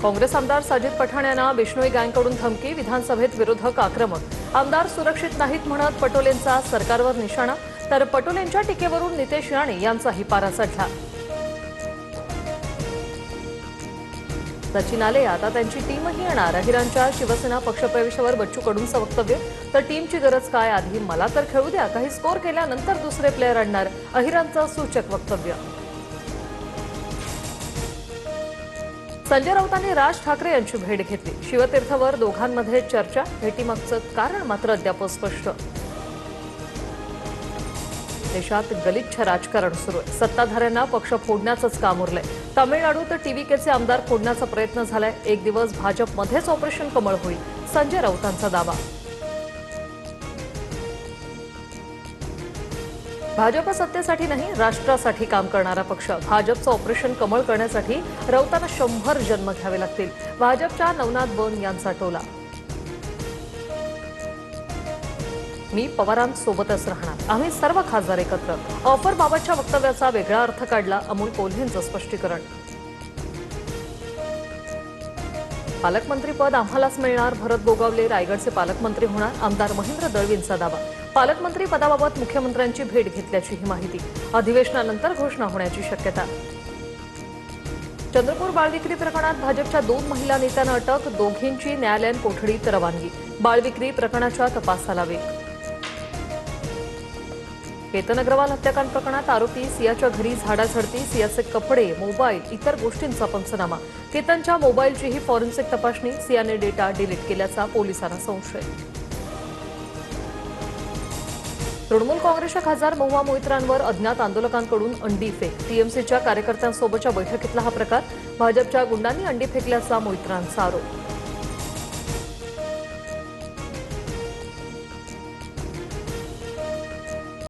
काँग्रेस आमदार साजिद पठाण यांना बिश्नोई गँगकडून धमकी, विधानसभेत विरोधक आक्रमक। आमदार सुरक्षित नाहीत म्हणत पटोलेंचा सरकारवर निशाणा, तर पटोलेंच्या टीकेवरून नितेश राणे यांचाही पारा चढला। सचिन आले आता त्यांची टीमही येणार। अहिरांच्या शिवसेना पक्षप्रवेशावर बच्चू कडूंचं वक्तव्य, तर टीमची गरज काय, आधी मला तर खेळू द्या, काही स्कोर केल्यानंतर दुसरे प्लेयर आणणार, अहिरांचं सूचक वक्तव्य। संजय राऊतांनी राज ठाकरे यांची भेट घेतली, शिवतीर्थवर दोघांमध्ये चर्चा, भेटीमागचं कारण मात्र अद्याप स्पष्ट। देशात गलिच्छ राजकारण सुरू आहे, सत्ताधाऱ्यांना पक्ष फोडण्याचंच काम उरलंय। तामिळनाडूत टीव्हीकेचे आमदार फोडण्याचा प्रयत्न झालाय, एक दिवस भाजपमध्येच ऑपरेशन कमळ होईल, संजय राऊतांचा दावा। भाजप सत्तेसाठी नाही, राष्ट्रासाठी काम करणारा पक्ष। भाजपचं ऑपरेशन कमळ करण्यासाठी राऊतांना 100 जन्म घ्यावे लागतील, भाजपच्या नवनाथ बन यांचा टोला। मी पवारांसोबतच राहणार, आम्ही सर्व खासदार एकत्र। ऑफरबाबतच्या वक्तव्याचा वेगळा अर्थ काढला, अमोल कोल्हेंचं स्पष्टीकरण। पालकमंत्रीपद आम्हालाच मिळणार, भरत गोगावले रायगडचे पालकमंत्री होणार, आमदार महेंद्र दळवींचा दावा। पालकमंत्री पदाबाबत मुख्यमंत्र्यांची भेट घेतल्याचीही माहिती, अधिवेशनानंतर घोषणा होण्याची शक्यता। चंद्रपूर बाळविक्री प्रकरणात भाजपच्या 2 महिला नेत्यांना अटक, दोघींची न्यायालयीन कोठडीत रवानगी। बाळविक्री प्रकरणाच्या तपासाला वेग। केतन अग्रवाल हत्याकांड प्रकरणात आरोपी सियाच्या घरी झाडाझडती, सियाचे कपडे, मोबाईल, इतर गोष्टींचा पंचनामा। केतनच्या मोबाईलचीही फॉरेन्सिक तपासणी, सियाने डेटा डिलीट केल्याचा पोलिसांना संशय। तृणमूल काँग्रेसच्या खासदार महुआ मोइत्रांवर अज्ञात आंदोलकांकडून अंडी फेक, टीएमसीच्या कार्यकर्त्यांसोबतच्या बैठकीतला हा प्रकार, भाजपच्या गुंडांनी अंडी फेकल्याचा मोइत्रांचा आरोप।